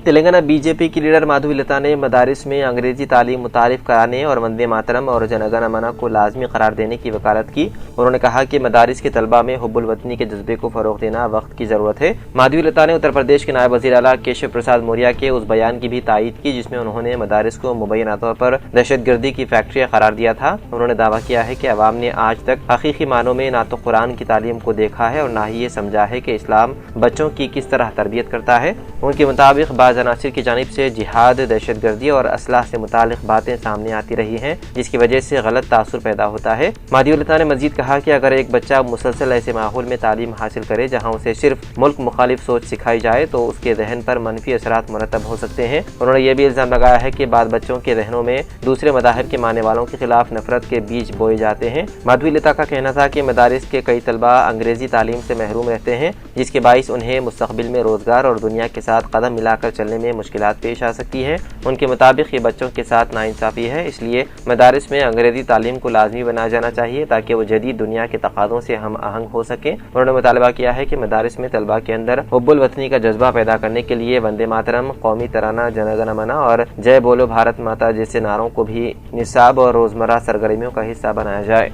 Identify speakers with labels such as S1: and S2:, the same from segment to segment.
S1: Telangana BJP की leader Madhavilatha ने मदारिस में अंग्रेजी तालीम मुतारिफ कराने और वंदे मातरम और जनगण मन को लाजमी करार देने की वकालत की। उन्होंने कहा कि मदारिस के तलबा में हुब्बुल वतनी के जज्बे को फरोग देना वक्त की जरूरत है। माधवीलता ने उत्तर प्रदेश के नायब वज़ीर आला केशव प्रसाद मौर्य के उस बयान की भी तायीद की जिसमें उन्होंने मदारिस को मुबैना तौर पर दहशतगर्दी की फैक्ट्री करार दिया था। उन्होंने दावा किया है कि अवाम ने आज तक हकीकी मानों में ना तो कुरान की तालीम को देखा है और ना ही ये समझा है कि इस्लाम बच्चों की किस तरह तरबियत करता है। उनके मुताबिक बाज़ अनासिर की जानिब से जिहाद, दहशतगर्दी और असलाह से मुतालिक बातें सामने आती रही हैं जिसकी वजह से गलत तासुर पैदा होता है। माधवीलता ने मजीद कहा कि अगर एक बच्चा मुसलसल ऐसे माहौल में तालीम हासिल करे जहाँ उसे सिर्फ मुल्क मुखालिफ सोच सिखाई जाए तो उसके जहन पर मनफी असरात मुरतब हो सकते हैं। उन्होंने ये भी इल्ज़ाम लगाया है कि बाद बच्चों के जहनों में दूसरे मदाहिब के मानने वालों के खिलाफ नफरत के बीज बोए जाते हैं। माधवीलता का कहना था कि मदारिस के कई तलबा अंग्रेजी तालीम से महरूम रहते हैं जिसके बाइस उन्हें मुस्तकबिल में रोजगार और दुनिया के साथ कदम मिलाकर चलने में मुश्किलात पेश आ सकती है। उनके मुताबिक ये बच्चों के साथ नाइंसाफ़ी है, इसलिए मदारिस में अंग्रेजी तालीम को लाजमी बनाया जाना चाहिए ताकि वो जदीद दुनिया के तकाज़ों से हम आहंग हो सकें। उन्होंने मुतालबा किया है कि मदारिस में तलबा के अंदर हुब्बुल वतनी का जज्बा पैदा करने के लिए वंदे मातरम, कौमी तराना, जनगण मन और जय बोलो भारत माता जैसे नारों को भी निसाब और रोजमर्रा सरगर्मियों का हिस्सा बनाया जाए।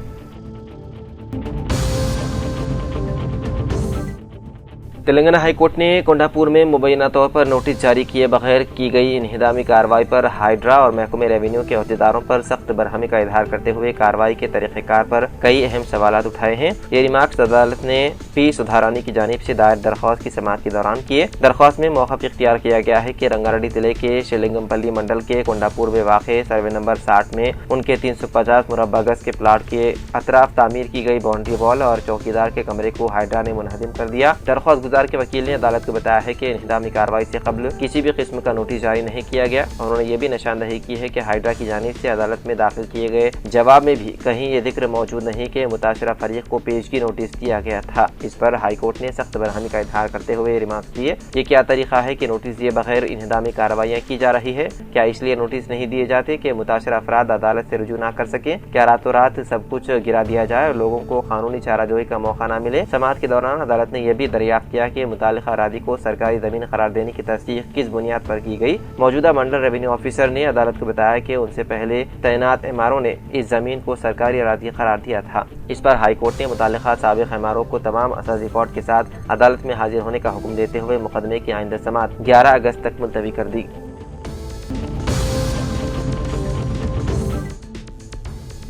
S1: तेलंगाना हाई कोर्ट ने कोंडापुर में मुबैना तौर पर नोटिस जारी किए बगैर की गई इन्हिदामी कार्रवाई पर हाइड्रा और महकमे रेवेन्यू के अहदेदारों पर सख्त बरहमी का इजहार करते हुए कार्रवाई के तरीक़ेकार पर कई अहम सवालात उठाए हैं। ये रिमार्क्स अदालत ने पी सुधारानी की जानिब से दायर दरख्वास्त की समाअत के दौरान किए। दरख्वास्त में मौक़िफ़ इख्तियार किया गया है कि रंगारेड्डी जिले के शिलिंगमपल्ली मंडल के कोंडापुर में वाक़े सर्वे नंबर 60 में उनके 350 मुरब्बा गज के प्लाट के अतराफ तामीर की गई बाउंड्री वॉल और चौकीदार के कमरे को हाइड्रा ने मुनहदिम कर दिया। दरख्वास्त गुजार के वकील ने अदालत को बताया है कि इन्हिदामी कार्रवाई से कबल किसी भी किस्म का नोटिस जारी नहीं किया गया। उन्होंने ये भी निशानदही की है कि हाइड्रा की जानिब से अदालत में दाखिल किए गए जवाब में भी कहीं ये जिक्र मौजूद नहीं कि मुताशरा फरीक को पेशगी नोटिस दिया गया था। इस पर हाई कोर्ट ने सख्त बरहमी का इजहार करते हुए रिमार्क दिए, ये क्या तरीका है कि नोटिस दिए बगैर इन्हिदामी कार्रवाइयाँ की जा रही है? क्या इसलिए नोटिस नहीं दिए जाते कि मुताशरा अफराद अदालत से रुजू ना कर सके? क्या रातों रात सब कुछ गिरा दिया जाए और लोगों को कानूनी चाराजोई का मौका न मिले? समाअत के दौरान अदालत ने यह भी दरियाफ्त किया कि मुतालिका अरादी को सरकारी जमीन करार देने की तस्दीक किस बुनियाद पर की गई। मौजूदा मंडल रेवेन्यू ऑफिसर ने अदालत को बताया कि उनसे पहले तैनात एमआरओ ने इस जमीन को सरकारी अरादी करार दिया था। इस पर हाई कोर्ट ने मुतालिका साबिक एमआरओ को तमाम असासी रिकॉर्ड के साथ अदालत में हाजिर होने का हुक्म देते हुए मुकदमे की आइंदा समाअत 11 अगस्त तक मुलतवी कर दी।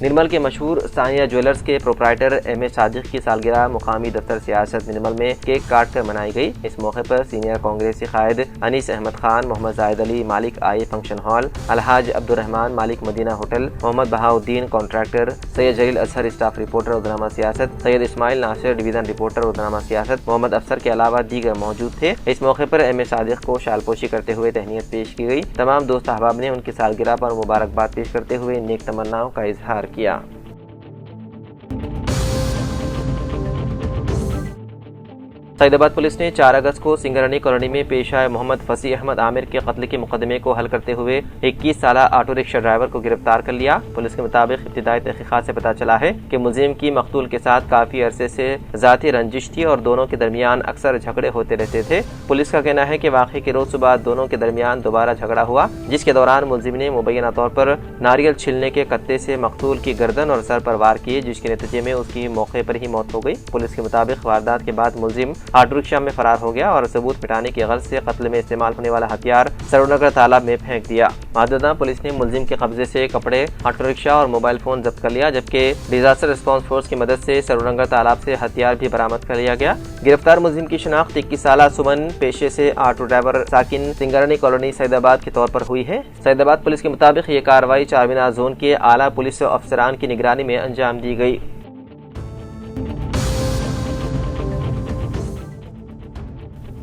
S1: निर्मल के मशहूर सानिया ज्वेलर्स के प्रोप्राइटर एम ए सादिक की सालगिरह मुकामी दफ्तर सियासत निर्मल में केक काट कर मनाई गई। इस मौके पर सीनियर कांग्रेसी कायद अनीस अहमद खान, मोहम्मद जाहिद अली मालिक आई फंक्शन हॉल, अलहाज अब्दुर्रहमान मालिक Madina hotel, Mohammed Bahauddin contractor, Syed Jaleel Ashar staff reporter उदनामा सियासत, सैयद इस्माइल नासिर डिवीजन रिपोर्टर उदनामा सियासत, मोहम्मद अफसर के अलावा दीगर मौजूद थे। इस मौके पर एम ए सादिक को शालपोशी करते हुए तहनीत पेश की गई। तमाम दोस्त अहबाब ने उनकी सालगिरह पर मुबारकबाद पेश करते हुए नेक तमन्नाओं का इजहार किया। सईदाबाद पुलिस ने 4 अगस्त को सिंगरनी कॉलोनी में पेश आए मोहम्मद फसी अहमद आमिर के कत्ल के मुकदमे को हल करते हुए 21 साला ऑटो रिक्शा ड्राइवर को गिरफ्तार कर लिया। पुलिस के मुताबिक इब्तिदाई तहकीकात से पता चला है कि मुलजिम की मकतूल के साथ काफी अरसे से जाती रंजिश थी और दोनों के दरमियान अक्सर झगड़े होते रहते थे। पुलिस का कहना है कि वाक़े के रोज सुबह दोनों के दरमियान दोबारा झगड़ा हुआ, जिसके दौरान मुलजिम ने मुबैना तौर पर नारियल छिलने के कत्ते से मकतूल की गर्दन और सर पर वार किए, जिसके नतीजे में उसकी मौके पर ही मौत हो गई। पुलिस के मुताबिक वारदात के बाद मुलजिम ऑटो रिक्शा में फरार हो गया और सबूत मिटाने की गर्ज से कत्ल में इस्तेमाल होने वाला हथियार सरूनगर तालाब में फेंक दिया। माददा पुलिस ने मुलजिम के कब्जे से कपड़े, ऑटो रिक्शा और मोबाइल फोन जब्त कर लिया, जबकि डिजास्टर रिस्पांस फोर्स की मदद से सरूनगर तालाब से हथियार भी बरामद कर लिया गया। गिरफ्तार मुलजिम की शिनाख्त 21 साला सुमन पेशे से ऑटो ड्राइवर साकिन सिंगरनी कॉलोनी सईदाबाद के तौर पर हुई है। सईदाबाद पुलिस के मुताबिक ये कार्रवाई चारमीनार जोन के आला पुलिस अफसरान की निगरानी में अंजाम दी गई।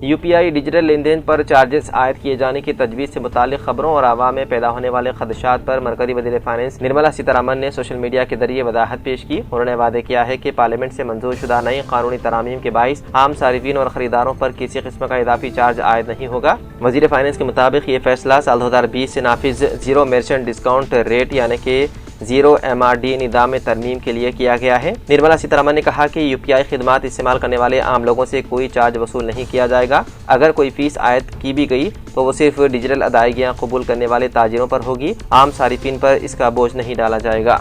S1: UPI ڈیجیٹل لین دین پر چارجز عائد کیے جانے کی تجویز سے متعلق خبروں اور عوام میں پیدا ہونے والے خدشات پر مرکزی وزیر فائنانس نرملا سیتارمن نے سوشل میڈیا کے ذریعے وضاحت پیش کی۔ انہوں نے وعدے کیا ہے کہ پارلیمنٹ سے منظور شدہ نئی قانونی ترامیم کے باعث عام صارفین اور خریداروں پر کسی قسم کا اضافی چارج عائد نہیں ہوگا۔ وزیر فائنانس کے مطابق یہ فیصلہ سال 2020 سے نافذ زیرو مرچنٹ ڈسکاؤنٹ ریٹ یعنی کہ زیرو MRD نظام میں ترمیم کے لیے کیا گیا ہے۔ نرملا سیتارمن نے کہا کہ UPI خدمات استعمال کرنے والے عام لوگوں سے کوئی چارج وصول نہیں کیا جائے گا۔ اگر کوئی فیس عائد کی بھی گئی تو وہ صرف ڈیجیٹل ادائیگیاں قبول کرنے والے تاجروں پر ہوگی، عام صارفین پر اس کا بوجھ نہیں ڈالا جائے گا۔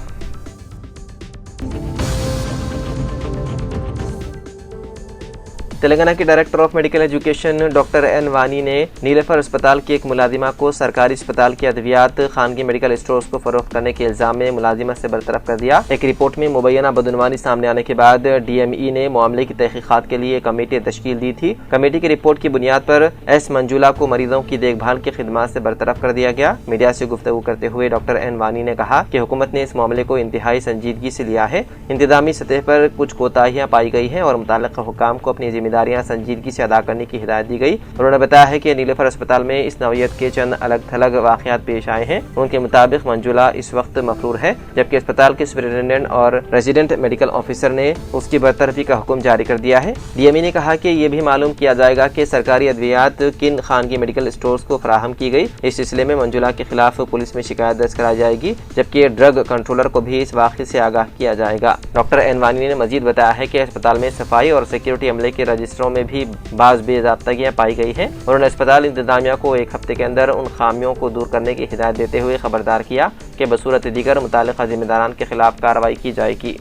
S1: تلنگانہ کے director of medical education doctor N Vani نے نیلوفر اسپتال کی ایک ملازمہ کو سرکاری اسپتال کی ادویات خانگی میڈیکل اسٹورز کو فروخت کرنے کے الزام میں ملازمت سے برطرف کر دیا۔ ایک رپورٹ میں مبینہ بدعنوانی سامنے آنے کے بعد DME نے معاملے کی تحقیقات کے لیے ایک کمیٹی تشکیل دی تھی۔ کمیٹی کی رپورٹ کی بنیاد پر ایس منجولا کو مریضوں کی دیکھ بھال کی خدمات سے برطرف کر دیا گیا۔ میڈیا سے گفتگو کرتے ہوئے ڈاکٹر این وانی نے کہا کہ حکومت نے اس معاملے کو انتہائی سنجیدگی سے لیا ہے۔ انتظامی سطح پر کچھ کوتاہیاں پائی گئی ہیں اور متعلقہ حکام کو اپنی ذمہ داریاں سنجیدگی سے ادا کرنے کی ہدایت دی گئی۔ انہوں نے بتایا ہے کہ نیلوفر اسپتال میں اس نوعیت کے چند الگ تھلگ واقعات پیش آئے ہیں۔ ان کے مطابق منجولا اس وقت مفرور ہے، جبکہ اسپتال کے سپرنٹینڈنٹ اور ریزیڈنٹ میڈیکل آفیسر نے اس کی برطرفی کا حکم جاری کر دیا ہے۔ DME نے کہا کہ یہ بھی معلوم کیا جائے گا کہ سرکاری ادویات کن خانگی میڈیکل اسٹورز کو فراہم کی گئی۔ اس سلسلے میں منجولا کے خلاف پولیس میں شکایت درج کرائی جائے گی، جبکہ ڈرگ کنٹرولر کو بھی اس واقعے سے آگاہ کیا جائے گا۔ ڈاکٹر این وانی نے مزید بتایا ہے کہ اسپتال میں صفائی اور سیکیورٹی عملے کے رجسٹروں میں بھی بعض بے ضابطگیاں پائی گئی ہیں۔ انہوں نے اسپتال انتظامیہ کو ایک ہفتے کے اندر ان خامیوں کو دور کرنے کی ہدایت دیتے ہوئے خبردار کیا کہ بصورت دیگر متعلقہ ذمہ داران کے خلاف کارروائی کی جائے گی۔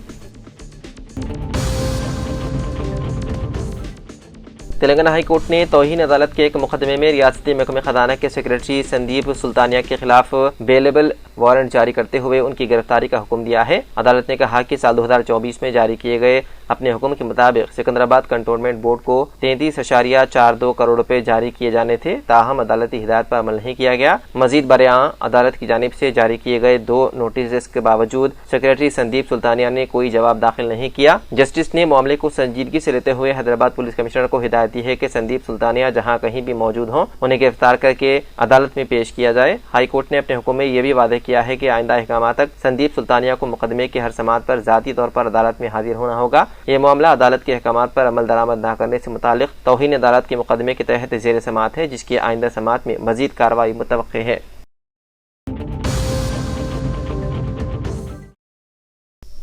S1: تلنگانہ ہائی کورٹ نے توہین عدالت کے ایک مقدمے میں ریاستی محکمہ خزانہ کے سیکریٹری سندیپ سلطانیہ کے خلاف بیلیبل وارنٹ جاری کرتے ہوئے ان کی گرفتاری کا حکم دیا ہے۔ عدالت نے کہا کہ سال 2024 میں جاری کیے گئے اپنے حکم کے مطابق سکندرآباد کنٹونمنٹ بورڈ کو 33.42 کروڑ روپے جاری کیے جانے تھے، تاہم عدالتی ہدایت پر عمل نہیں کیا گیا۔ مزید برآں عدالت کی جانب سے جاری کیے گئے 2 نوٹسز کے باوجود سیکریٹری سندیپ سلطانیہ نے کوئی جواب داخل نہیں کیا۔ جسٹس نے معاملے کو سنجیدگی سے لیتے ہوئے حیدرآباد پولیس کمشنر کو ہدایت دی ہے کہ سندیپ سلطانیہ جہاں کہیں بھی موجود ہوں انہیں گرفتار کر کے عدالت میں پیش کیا جائے۔ ہائی کورٹ نے اپنے حکم میں یہ بھی واضح کیا ہے کہ آئندہ احکامات تک سندیپ سلطانیہ کو مقدمے کی ہر سماعت پر ذاتی طور پر عدالت میں حاضر ہونا ہوگا۔ یہ معاملہ عدالت کے احکامات پر عمل درآمد نہ کرنے سے متعلق توہین عدالت کے مقدمے کے تحت زیر سماعت ہے، جس کی آئندہ سماعت میں مزید کارروائی متوقع ہے۔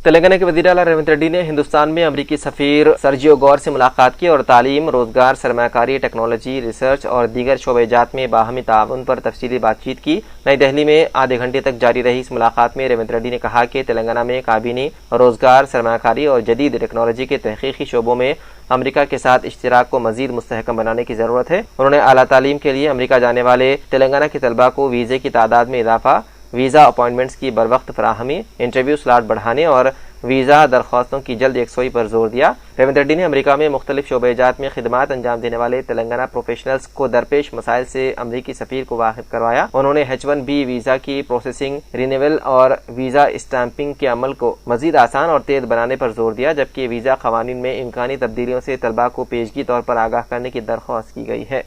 S1: تلنگانہ کے وزیر اعلیٰ ریونت ریڈی نے ہندوستان میں امریکی سفیر سرجیو گور سے ملاقات کی اور تعلیم، روزگار، سرمایہ کاری، ٹیکنالوجی، ریسرچ اور دیگر شعبہ جات میں باہمی تعاون پر تفصیلی بات چیت کی۔ نئی دہلی میں آدھے گھنٹے تک جاری رہی اس ملاقات میں ریونت ریڈی نے کہا کہ تلنگانہ میں کابینی، روزگار، سرمایہ کاری اور جدید ٹیکنالوجی کے تحقیقی شعبوں میں امریکہ کے ساتھ اشتراک کو مزید مستحکم بنانے کی ضرورت ہے۔ انہوں نے اعلیٰ تعلیم کے لیے امریکہ جانے والے تلنگانہ کے طلباء کو ویزے کی تعداد میں اضافہ، ویزا اپائنٹمنٹس کی بروقت فراہمی، انٹرویو سلاٹ بڑھانے اور ویزا درخواستوں کی جلد یکسوئی پر زور دیا۔ ریونت ریڈی نے امریکہ میں مختلف شعبہ جات میں خدمات انجام دینے والے تلنگانہ پروفیشنلز کو درپیش مسائل سے امریکی سفیر کو واقف کروایا۔ انہوں نے H1B ویزا کی پروسیسنگ، رینیول اور ویزا اسٹامپنگ کے عمل کو مزید آسان اور تیز بنانے پر زور دیا، جبکہ ویزا قوانین میں امکانی تبدیلیوں سے طلباء کو پیشگی طور پر آگاہ کرنے کی درخواست کی گئی ہے۔